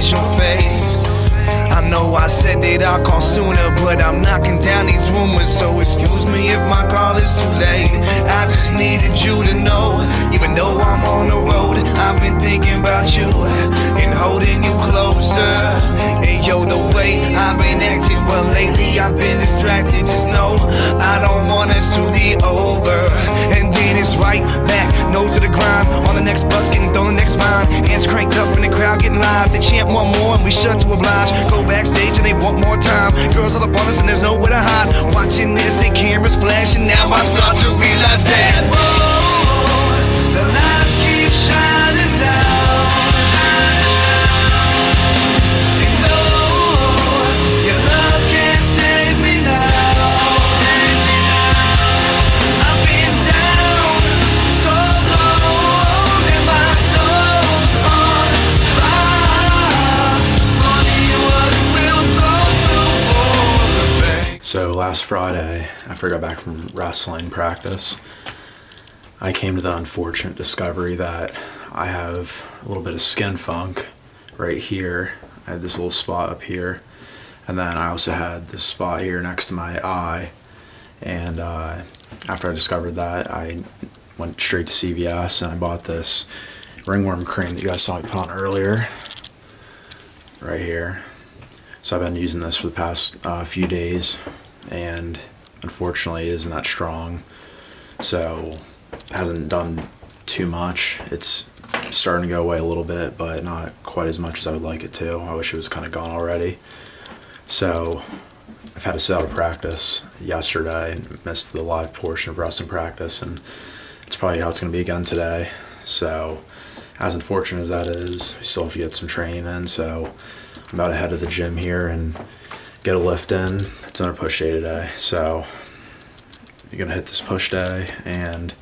initial face. I know I said that I'll call sooner, but I'm knocking down these rumors, so excuse me if my call is too late. I just needed you to know, even though I'm on the road, I've been thinking about you and holding you closer. And yo, the way I've been acting, well lately I've been distracted. Just know I don't want us to be over. And then it's right back, nose to the grind, on the next bus, getting thrown the next vine. Hands cranked up in the crowd, getting live. They chant one more and we shut to oblige. Go backstage and they want more time. Girls all up on us and there's nowhere to hide. Watching this, and cameras flashing. Now I start to realize that the lights keep shining down. You know your love can't save me now. I've been down so long and my soul's on fire. Funny what we'll go through for the pain. So last Friday, after I got back from wrestling practice, I came to the unfortunate discovery that I have a little bit of skin funk right here. I had this little spot up here, and then I also had this spot here next to my eye. And after I discovered that, I went straight to CVS and I bought this ringworm cream that you guys saw me put on earlier, right here. So I've been using this for the past few days, and unfortunately it isn't that strong, so it hasn't done too much. It's starting to go away a little bit, but not quite as much as I would like it to. I wish it was kind of gone already. So I've had to sit out of practice yesterday and missed the live portion of wrestling practice, and it's probably how it's going to be again today. So as unfortunate as that is, we still have to get some training in, so I'm about to head to the gym here and get a lift in. It's another push day today, so you're gonna hit this push day and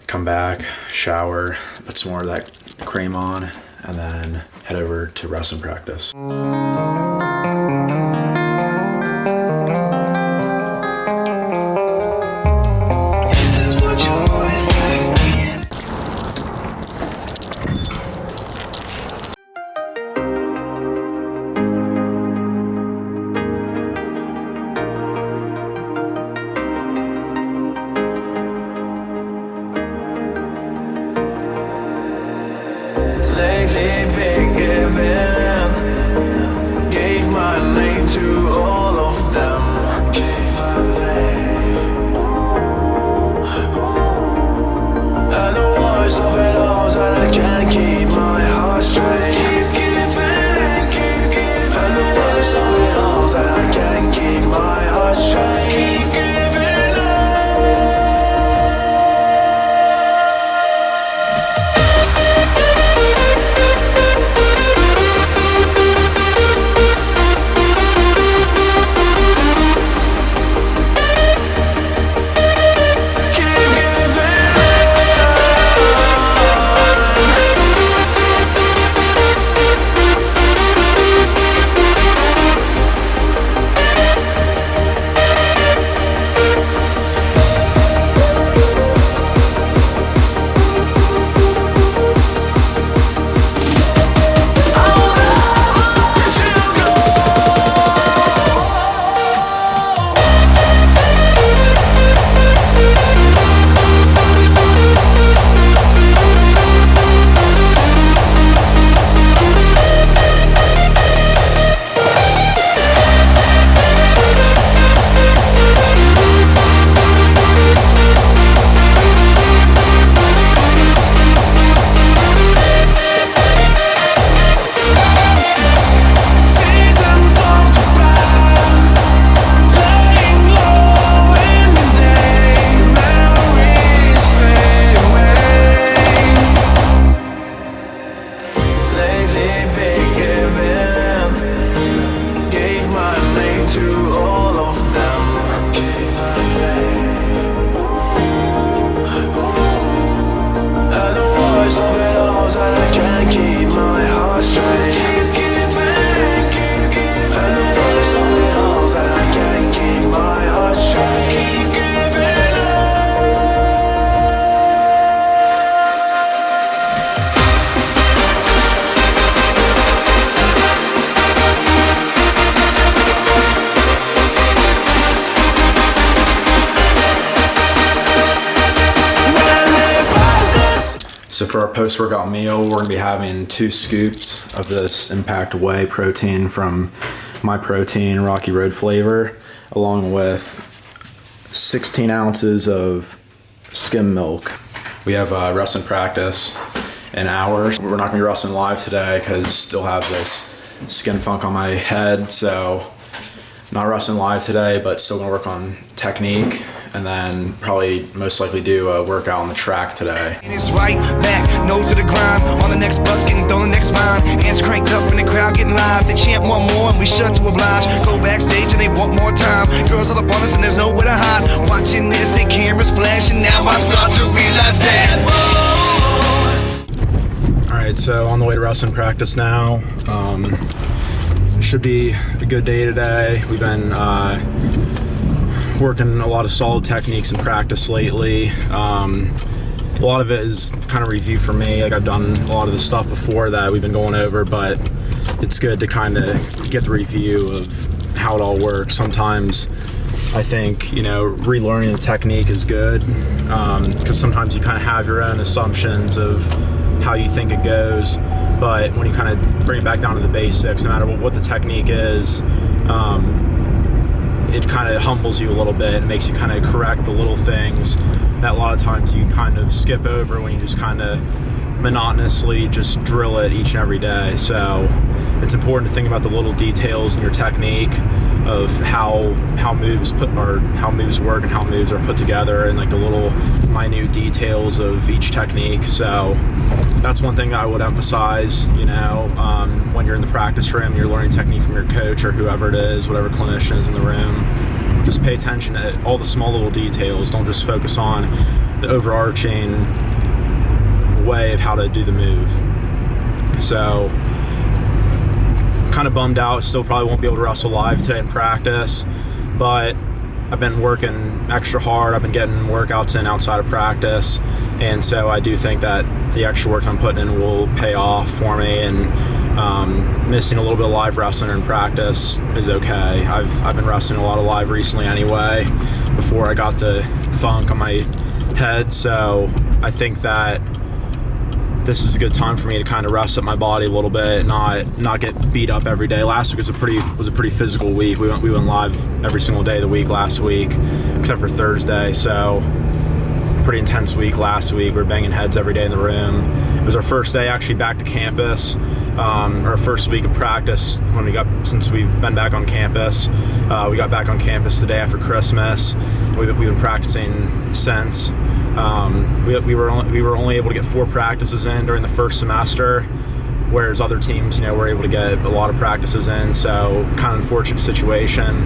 come back, shower, put some more of that cream on, and then head over to wrestling practice. Lately forgiven, gave So for our post-workout meal, we're gonna be having 2 scoops of this Impact Whey protein from My Protein Rocky Road flavor, along with 16 ounces of skim milk. We have wrestling practice in hours. We're not gonna be wrestling live today because still have this skin funk on my head, so not wrestling live today, but still gonna work on technique, and then probably most likely do a workout on the track today. And it's right back, nose to the grind, on the next bus, getting thrown the next vine. Hands cranked up in the crowd, getting live. They chant one more and we shut to oblige. Go backstage and they want more time. Girls all up on us and there's nowhere to hide. Watching this, they cameras flashing. Now I start to realize that. All right, so on the way to wrestling practice now. Should be a good day today. We've been working a lot of solid techniques in practice lately. A lot of it is kind of review for me. Like, I've done a lot of the stuff before that we've been going over, but it's good to kind of get the review of how it all works. Sometimes I think, relearning the technique is good, because sometimes you kind of have your own assumptions of how you think it goes, but when you kind of bring it back down to the basics, no matter what the technique is, it kind of humbles you a little bit. It makes you kind of correct the little things that a lot of times you kind of skip over when you just kind of monotonously just drill it each and every day. So it's important to think about the little details in your technique of how moves work and how moves are put together, and like the little minute details of each technique. So that's one thing that I would emphasize, when you're in the practice room, you're learning technique from your coach or whoever it is, whatever clinician is in the room. Just pay attention to all the small little details. Don't just focus on the overarching way of how to do the move. So kind of bummed out, still probably won't be able to wrestle live today in practice, but I've been working extra hard. I've been getting workouts in outside of practice, and so I do think that the extra work I'm putting in will pay off for me, and missing a little bit of live wrestling in practice is okay. I've been wrestling a lot of live recently anyway, before I got the funk on my head, so I think that this is a good time for me to kind of rest up my body a little bit, not get beat up every day. Last week was a pretty physical week. We went live every single day of the week last week, except for Thursday. So pretty intense week last week. We were banging heads every day in the room. It was our first day actually back to campus, our first week of practice since we've been back on campus. We got back on campus the day after Christmas. We've been practicing since. We were only able to get 4 practices in during the first semester, whereas other teams, were able to get a lot of practices in. So kind of unfortunate situation,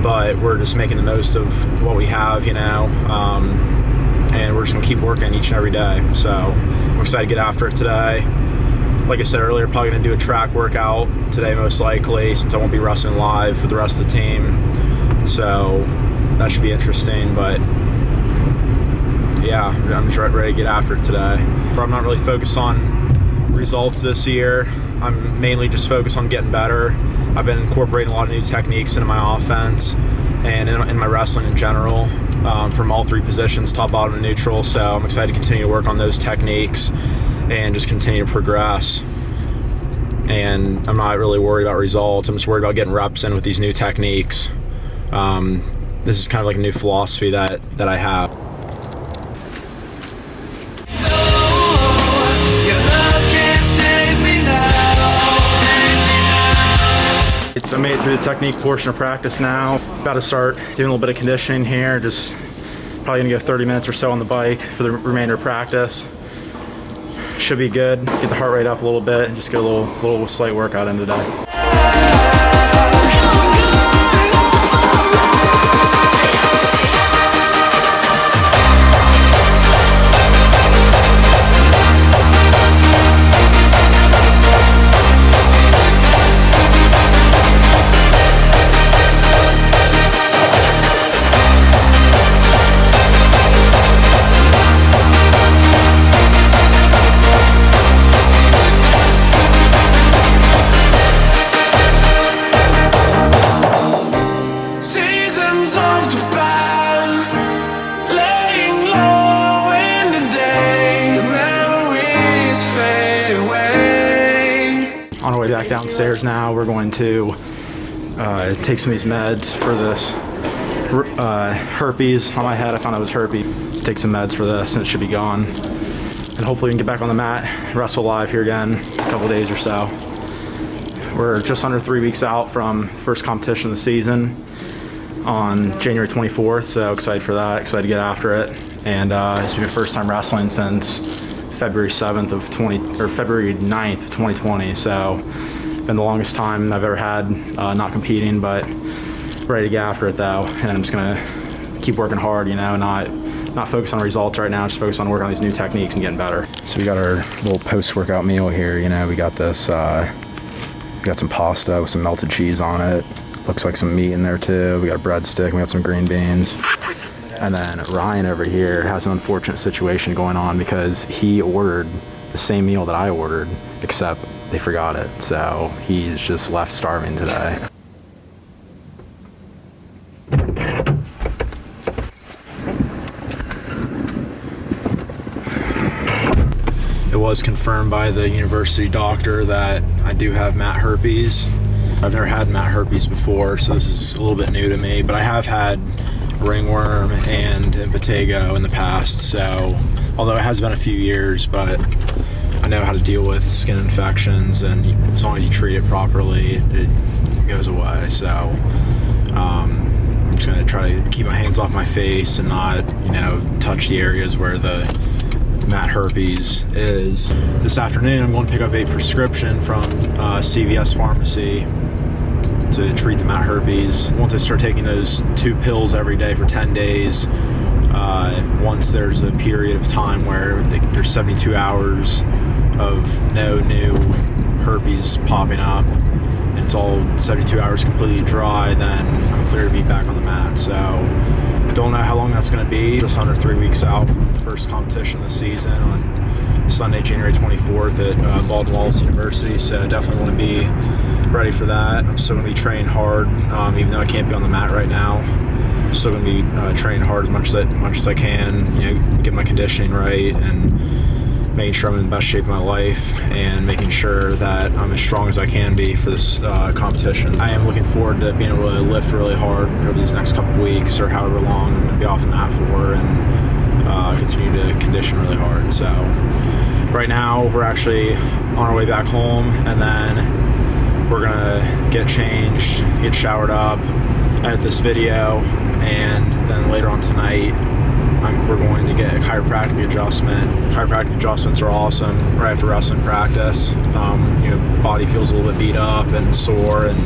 but we're just making the most of what we have, and we're just gonna keep working each and every day. So I'm excited to get after it today. Like I said earlier, probably gonna do a track workout today most likely, since I won't be wrestling live for the rest of the team. So that should be interesting, but yeah, I'm just ready to get after it today. I'm not really focused on results this year. I'm mainly just focused on getting better. I've been incorporating a lot of new techniques into my offense and in my wrestling in general, from all 3 positions, top, bottom, and neutral. So I'm excited to continue to work on those techniques and just continue to progress. And I'm not really worried about results. I'm just worried about getting reps in with these new techniques. This is kind of like a new philosophy that I have. I made it through the technique portion of practice now. About to start doing a little bit of conditioning here. Just probably gonna go 30 minutes or so on the bike for the remainder of practice. Should be good. Get the heart rate up a little bit and just get a little slight workout in today. on our way back downstairs now. We're going to take some of these meds for this herpes on my head. I found out it was herpes. Let's take some meds for this and it should be gone. And hopefully we can get back on the mat, wrestle live here again in a couple days or so. We're just under 3 weeks out from first competition of the season on January 24th, so excited for that, excited to get after it. And it's been my first time wrestling since February 9th of 2020, so been the longest time I've ever had not competing, but ready to get after it though. And I'm just gonna keep working hard, you know, not focus on results right now, just focus on working on these new techniques and getting better. So we got our little post-workout meal here, you know, we got this, we got some pasta with some melted cheese on it. Looks like some meat in there too. We got a breadstick, we got some green beans. And then Ryan over here has an unfortunate situation going on because he ordered the same meal that I ordered, except they forgot it. So he's just left starving today. It was confirmed by the university doctor that I do have mat herpes. I've never had mat herpes before, so this is a little bit new to me, but I have had ringworm and impetigo in the past, so although it has been a few years, but I know how to deal with skin infections, and as long as you treat it properly, it goes away. So I'm just gonna try to keep my hands off my face and not, you know, touch the areas where the mat herpes is. This afternoon I'm going to pick up a prescription from CVS Pharmacy to treat the mat herpes. Once I start taking those 2 pills every day for 10 days, once there's a period of time where there's 72 hours of no new herpes popping up, and it's all 72 hours completely dry, then I'm clear to be back on the mat. So I don't know how long that's going to be. Just under 3 weeks out from the first competition of the season on Sunday, January 24th at Baldwin Wallace University. So definitely want to be ready for that. I'm still going to be training hard, even though I can't be on the mat right now. I'm still going to be training hard as much as I can. You know, get my conditioning right and making sure I'm in the best shape of my life and making sure that I'm as strong as I can be for this competition. I am looking forward to being able to lift really hard over these next couple weeks or however long I'm going to be off the mat for, and continue to condition really hard. So right now we're actually on our way back home, and then we're gonna get changed, get showered up, edit this video, and then later on tonight we're going to get a chiropractic adjustment. Chiropractic adjustments are awesome right after wrestling practice. You know, body feels a little bit beat up and sore, and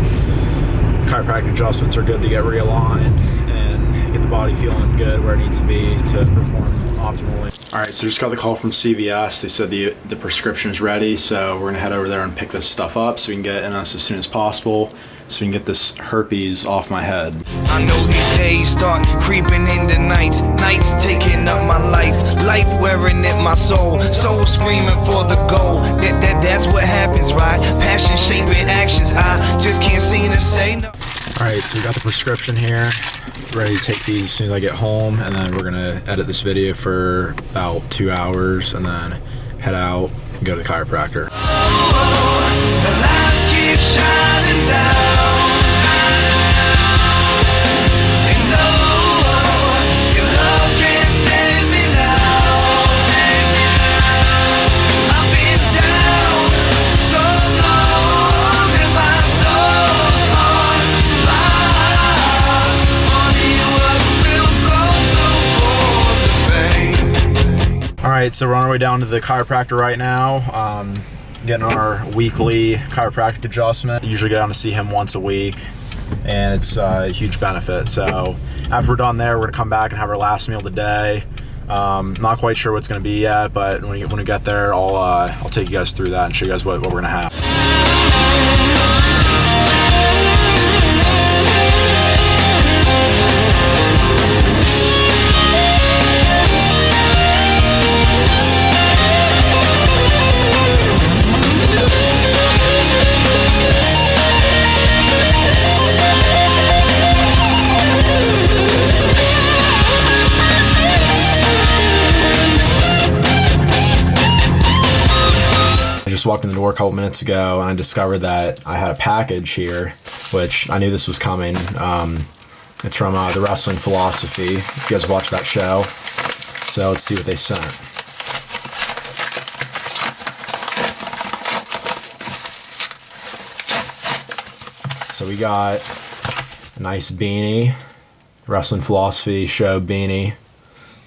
chiropractic adjustments are good to get realigned and get the body feeling good where it needs to be to perform optimally. All right, so just got the call from CVS. They said the prescription is ready, so we're gonna head over there and pick this stuff up so we can get it in us as soon as possible, so we can get this herpes off my head. I know these days start creeping into nights taking up my life wearing at my soul screaming for the goal. That's what happens, right? Passion shaping actions. I just can't seem to say no. All right, so we got the prescription here. Ready to take these as soon as I get home, and then we're gonna edit this video for about 2 hours and then head out and go to the chiropractor. The lights keep shining down. And no, your love can't save me now. I've been down so long and my soul's on fire. Only what will go through all the pain. All right, so we're on our way down to the chiropractor right now. Getting on our weekly chiropractic adjustment. I usually go down to see him once a week, and it's a huge benefit. So after we're done there, we're gonna come back and have our last meal of the day. Not quite sure what it's gonna be yet, but when we get there, I'll take you guys through that and show you guys what we're gonna have. just walked in the door a couple minutes ago and I discovered that I had a package here, which I knew this was coming. It's from the Wrestling Philosophy, if you guys watch that show. So let's see what they sent. So we got a nice beanie, Wrestling Philosophy show beanie.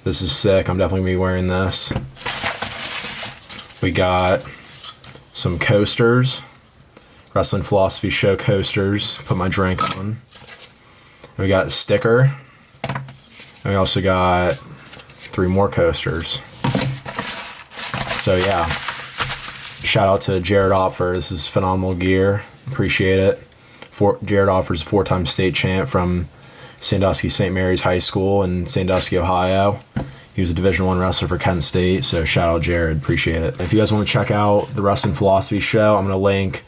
This is sick. I'm definitely going to be wearing this. We got some coasters, Wrestling Philosophy show coasters. Put my drink on. And we got a sticker. And we also got 3 more coasters. So yeah, shout out to Jared Opfer. This is phenomenal gear. Appreciate it. Jared Opfer's a 4-time state champ from Sandusky St. Mary's High School in Sandusky, Ohio. He was a Division I wrestler for Kent State, so shout out Jared. Appreciate it. If you guys want to check out the Wrestling Philosophy show, I'm going to link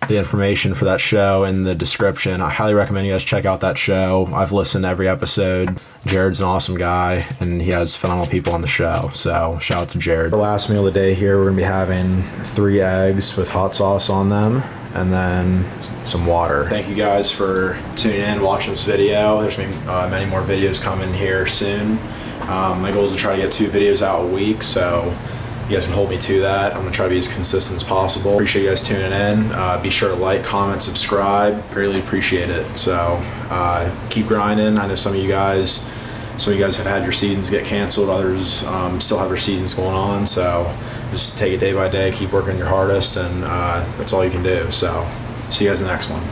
the information for that show in the description. I highly recommend you guys check out that show. I've listened to every episode. Jared's an awesome guy, and he has phenomenal people on the show, so shout out to Jared. The last meal of the day here, we're going to be having 3 eggs with hot sauce on them, and then some water. Thank you guys for tuning in, watching this video. There's many more videos coming here soon. My goal is to try to get 2 videos out a week, so you guys can hold me to that. I'm gonna try to be as consistent as possible. Appreciate you guys tuning in. Be sure to like, comment, subscribe. Greatly appreciate it. So keep grinding. I know some of you guys have had your seasons get canceled. Others still have their seasons going on. So just take it day by day. Keep working your hardest, and that's all you can do. So see you guys in the next one.